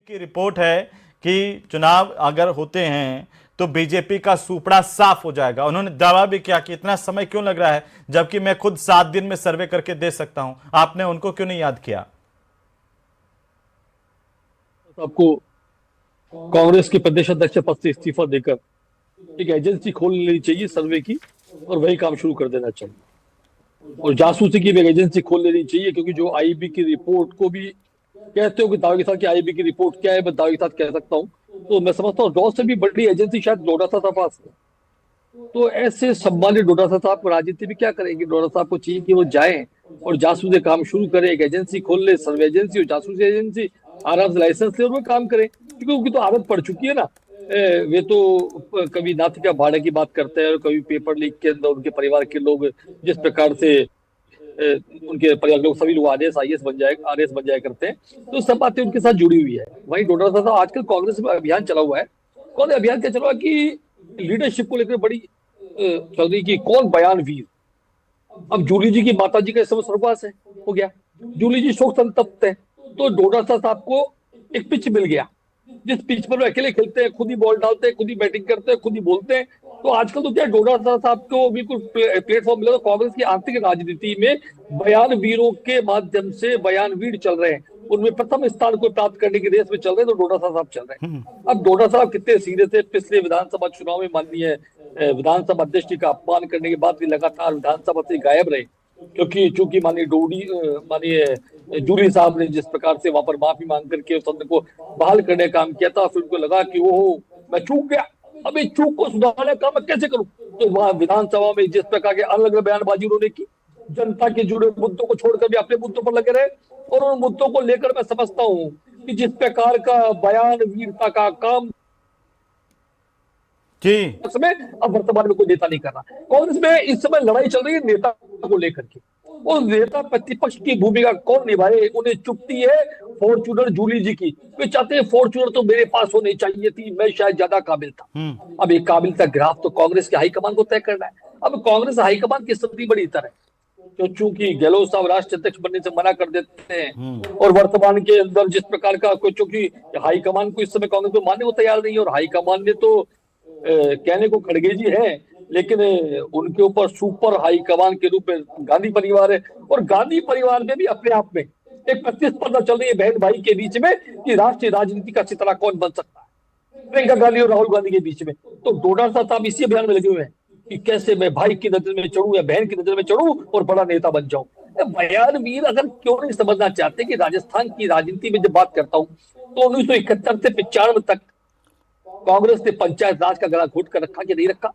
की रिपोर्ट है कि चुनाव अगर होते हैं तो बीजेपी का सूपड़ा साफ हो जाएगा। उन्होंने दावा भी किया कि इतना समय क्यों लग रहा है, जबकि मैं खुद 7 दिन में सर्वे करके दे सकता हूं। आपने उनको क्यों नहीं याद किया? आपको कांग्रेस के प्रदेश अध्यक्ष पद से इस्तीफा देकर एक एजेंसी खोल लेनी चाहिए सर्वे की, और वही काम शुरू कर देना चाहिए। और जासूसी की भी एक एजेंसी खोल लेनी चाहिए, क्योंकि जो आईबी की रिपोर्ट को भी कहते हो कि दावे के साथ कि आईबी की रिपोर्ट क्या है, मैं दावे के साथ कह सकता हूँ, तो मैं समझता हूँ 100 से भी बड़ी एजेंसी शायद डोडा साहब पास है। तो ऐसे सम्मानित डोडा साहब को राजनीति भी क्या करेंगे? डोडा साहब को चाहिए कि वो जाएं और जासूसी काम शुरू करें, एक एजेंसी खोल ले, सर्वे एजेंसी और जासूसी एजेंसी, आराम से लाइसेंस ले और वो काम करें, क्योंकि उनकी तो आदत पड़ चुकी है ना। वे तो कभी नाथिका भाड़े की बात करते हैं और कभी पेपर लीक के अंदर उनके परिवार के लोग जिस प्रकार से उनके परिवार के लोग सभी लोग आरएस बन जाए करते हैं, तो सब बातें उनके साथ जुड़ी हुई है। वहीं डोडा साहब आजकल कांग्रेस में अभियान चला हुआ है। कौन अभियान क्या चला हुआ कि लीडरशिप को लेकर बड़ी चल रही कि कौन बयान वीर। अब जूली जी की माता जी का इस समय स्वर्गवास है, हो गया, जूली जी शोक संतप्त है, तो डोडा साहब को एक पिच मिल गया जिस पिच पर वो अकेले खेलते हैं, खुद ही बॉल डालते हैं, खुद ही बैटिंग करते हैं, खुद ही बोलते हैं। तो आजकल तो क्या डोडा साहब को बिल्कुल प्लेटफॉर्म मिला। तो कांग्रेस की आंतरिक राजनीति में बयान वीरों के माध्यम से बयान वीर चल रहे हैं, उनमें प्रथम स्थान को प्राप्त करने की रेस में चल रहे हैं, तो डोडा साहब चल रहे हैं। अब डोडा साहब कितने सीरियस है? पिछले विधानसभा चुनाव में माननीय विधानसभा अध्यक्ष का अपमान करने के बाद भी लगातार विधानसभा से गायब रहे, क्योंकि चूंकि माननीय जूली साहब ने जिस प्रकार से वहां पर माफी मांग करके उस सदन को बहाल करने का काम किया था, फिर उनको लगा कि वो मैं चूक गया, अब इस चूक को सुधारने का मैं कैसे करूं। तो वहां विधानसभा में जिस प्रकार के अलग अलग बयानबाजी उन्होंने की, जनता के जुड़े मुद्दों को छोड़कर भी अपने मुद्दों पर लगे रहे, और उन मुद्दों को लेकर मैं समझता हूं कि जिस प्रकार का बयान वीरता का काम जी में अब वर्तमान में कोई नेता नहीं कर रहा। कांग्रेस में इस समय लड़ाई चल रही है नेता को लेकर के, और नेता प्रतिपक्ष की भूमिका कौन निभाए? उन्हें चुपती है फॉर्च्यूनर जूली जी की। वे चाहते हैं फॉर्च्यूनर तो मेरे पास होनी चाहिए थी, मैं शायद ज्यादा काबिल था। अब एक काबिल का ग्राफ तो कांग्रेस के हाईकमान को तय करना है। अब कांग्रेस हाईकमान की स्थिति बड़ी इतर है, तो चूंकि गहलोत साहब राष्ट्रीय अध्यक्ष बनने से मना कर देते हैं, और वर्तमान के अंदर जिस प्रकार का चूंकि हाईकमान को इस समय कांग्रेस को मानने को तैयार नहीं है, और हाईकमान ने तो कहने को खड़गे जी है, लेकिन उनके ऊपर सुपर हाई कमान के रूप में गांधी परिवार है, और गांधी परिवार में भी अपने आप में एक प्रतिस्पर्धा चल रही है बहन भाई के बीच में कि राष्ट्रीय राजनीति का सितारा कौन बन सकता है, प्रियंका गांधी और राहुल गांधी के बीच में। तो डोडा साहब इसी अभियान में लगे हुए हैं कि कैसे मैं भाई की नजर में चढ़ूं या बहन की नजर में चढ़ूं और बड़ा नेता बन जाऊं। बयान वीर अगर क्यों नहीं समझना चाहते कि राजस्थान की राजनीति में जब बात करता हूं तो 1971 से 95 तक कांग्रेस ने पंचायत राज का गला घोट कर रखा कि नहीं रखा?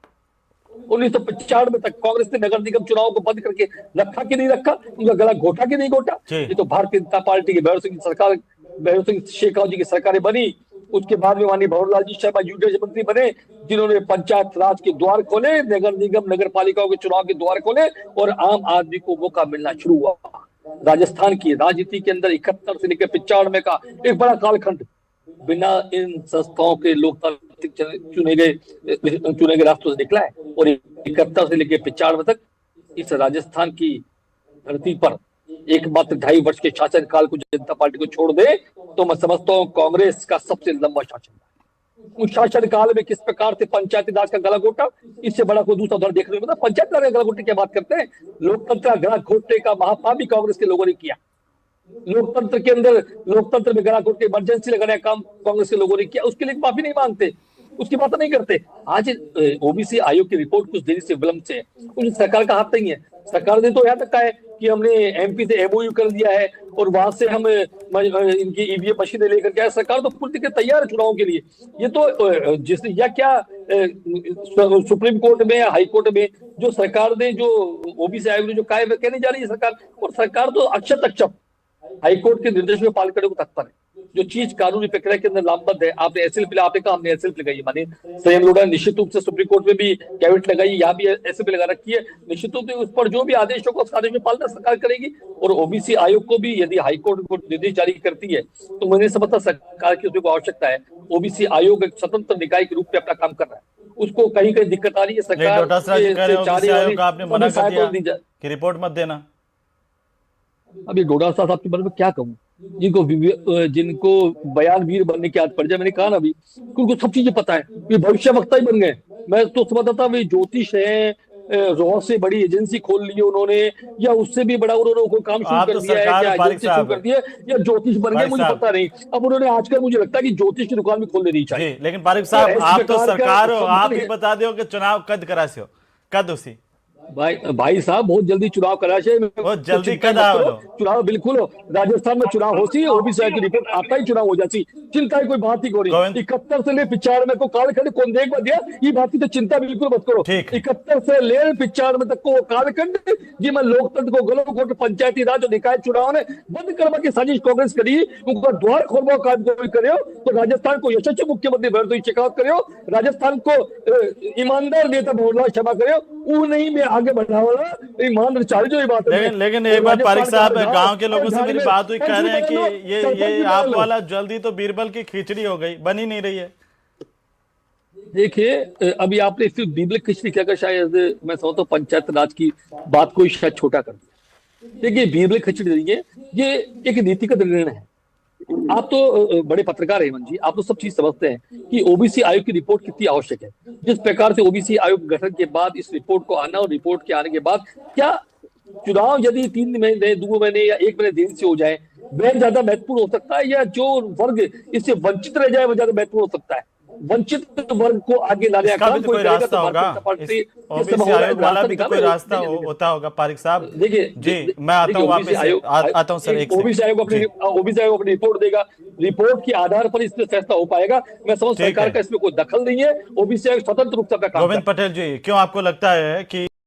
1995 तक कांग्रेस ने नगर निगम चुनाव को बंद करके रखा कि नहीं रखा? उनका गला घोटा कि नहीं घोटा? ये तो भारतीय जनता पार्टी की भैरव सिंह शेखावत जी की सरकारें बनी, उसके बाद में माननीय भंवरलाल जी शर्मा यूडीएच मंत्री बने, जिन्होंने पंचायत राज के द्वार खोले, नगर निगम नगर पालिकाओं के चुनाव के द्वार खोले, और आम आदमी को मौका मिलना शुरू हुआ। राजस्थान की राजनीति के अंदर 71 से लेकर 95 का एक बड़ा कालखंड बिना इन संस्थाओं के लोकतांत्रिक चुने गए रास्तों से निकला है, और 71 से लेकर 95 तक इस राजस्थान की धरती पर एकमात्र 2.5 वर्ष के शासन काल को जनता पार्टी को छोड़ दे तो मैं समझता हूँ कांग्रेस का सबसे लंबा शासन है। उस शासन काल में किस प्रकार से पंचायती राज का गला घोटा, इससे बड़ा कोई दूसरा उदाहरण देखने को मिलता? पंचायत राज का गला घोटने की बात करते हैं, लोकतंत्र का गला घोटने का महापाप भी कांग्रेस के लोगों ने किया। लोकतंत्र के अंदर लोकतंत्र में गला घोटने इमरजेंसी लगाने का काम कांग्रेस के लोगों ने किया, उसके लिए माफी नहीं मांगते, उसकी बात नहीं करते। आज ओबीसी आयोग की रिपोर्ट कुछ देरी से विलंब से है, उसमें सरकार का हाथ नहीं है। सरकार ने तो यहाँ तक कहा है कि हमने एमपी से एमओयू कर दिया है और वहां से हम इनकी ईवीएम मशीनें लेकर के आए। सरकार तो पूरी तरीके तैयार है चुनाव के लिए। ये तो जिसने या क्या सुप्रीम कोर्ट में या हाई कोर्ट में जो सरकार ने जो ओबीसी आयोग ने जो कहा है कहने जा रही है सरकार, और सरकार तो अक्षत अक्षत हाईकोर्ट के निर्देश में पालन करने को तत्पर है। जो चीज कानूनी प्रक्रिया के अंदर लामबद्ध है, आपने एसएलपी आपने कहा हमने एसएलपी लगाई, माने संयम लोढ़ा निश्चित रूप से सुप्रीम कोर्ट में भी कैविट लगाई, यहाँ भी एसएलपी लगा रखी है। निश्चित रूप से उस पर जो भी आदेश होगा उस आदेश में पालना सरकार करेगी। और ओबीसी आयोग को भी यदि हाईकोर्ट को निर्देश जारी करती है तो मुझे समझता सरकार की उसको आवश्यकता है। ओबीसी आयोग एक स्वतंत्र निकाय के रूप में अपना काम कर रहा है, उसको कहीं कहीं दिक्कत आ रही है। सरकार आपने मना कर दिया कि रिपोर्ट मत देना। अब ये डोडा साहब के बारे में क्या कहूँ, जिनको बयान वीर बनने की आदत पड़ जाए, मैंने कहा ना अभी कि उनको सब चीजें पता है, ये भविष्यवक्ता ही बन गए। मैं तो समझता था वे ज्योतिष है, रॉ से बड़ी एजेंसी खोल ली है उन्होंने, या उससे भी बड़ा उन्होंने कोई काम शुरू आप कर तो दिया है, सरकार क्या फारिक एजेंसी शुरू साहब, कर दी है, या ज्योतिष बन गए, फारिक मुझे साहब, पता नहीं। अब उन्होंने आजकल मुझे लगता है कि ज्योतिष की दुकान भी खोल देनी जी, चाहिए। लेकिन फारिक तो साहब इस आप तो प्रकार का सरकार हो, आप संबंध ही है। बता दो कि चुनाव कद करा से हो, कद उसी भाई साहब, बहुत जल्दी चुनाव करा छे, बहुत तो जल्दी चिंता ही कद मत करो। आवलो। चुनाव बिल्कुल हो, राजस्थान में चुनाव हो सी, ओबीसी आयोग की रिपोर्ट आता ही चुनाव हो जाती, चिंता की कोई बात ही कोनी। गोविंद, 71 से ले 95 को कालखंड कौन देख बा दिया, ये बात की तो चिंता बिल्कुल मत करो। ठीक है। 71 से ले 95 तक को कालखंड जी मैं लोकतंत्र को गलो घोट पंचायती राज और निकाय चुनाव ने बंद करवा की साजिश कांग्रेस करी, उनका द्वार खोलवा काम कोई करो तो राजस्थान को यशस्वी मुख्यमंत्री भर तो शिकायत करो, राजस्थान को ईमानदार नेता भोला क्षमा करो, वो नहीं मैं आगे बढ़ावा ईमान चाल जो ये बात में। लेकिन एक और बार पारिक राजस्थान का साहब, हर गांव के लोगों से झाड़ी मेरी में बात हुई, कह सरपंच रहे हैं बदल लो, कि सरपंच ये भी आप बदल लो। वाला जल्दी तो बीरबल की खिचड़ी हो गई, बन ही नहीं रही है। देखिए, अभी आपने सिर्फ बीबल खिचड़ी क्या कर, शायद मैं समझता हूँ पंचायत राज की बात को शायद छोटा कर दिया। देखिए, बीबल खिचड़ी नहीं है, ये एक नीतिगत निर्णय है। आप तो बड़े पत्रकार हैं हेमंत जी, आप तो सब चीज समझते हैं कि ओबीसी आयोग की रिपोर्ट कितनी आवश्यक है। जिस प्रकार से ओबीसी आयोग गठन के बाद इस रिपोर्ट को आना और रिपोर्ट के आने के बाद क्या चुनाव यदि 3 महीने 2 महीने या 1 महीने देरी से हो जाए, वह ज्यादा महत्वपूर्ण हो सकता है, या जो वर्ग इससे वंचित रह जाए वह ज्यादा महत्वपूर्ण हो सकता है? वंचित वर्ग को आगे लाने का इसका भी काम तो कोई कोई करेगा रास्ता तो होगा, भारतीय जनता इस पार्टी ये सब ओबीसी हो रहा है, आयोग वाला रास्ता भी तो निकाले। कोई रास्ता देखिए होता होगा पारिक साहब। देखिए जी, मैं आता हूँ ओबीसी वापस से, आयोग आता हूँ सर, एक से। ओबीसी आयोग जी, अपनी रिपोर्ट देगा, रिपोर्ट के आधार पर इसमें फैसला हो पाएगा। मैं समझ ठीक सरकार है। का इसमें कोई दखल नहीं है, ओबीसी आयोग स्वतंत्र रूप से अपना काम गोविंद करे। पटेल जी, क्यों आपको लगता है कि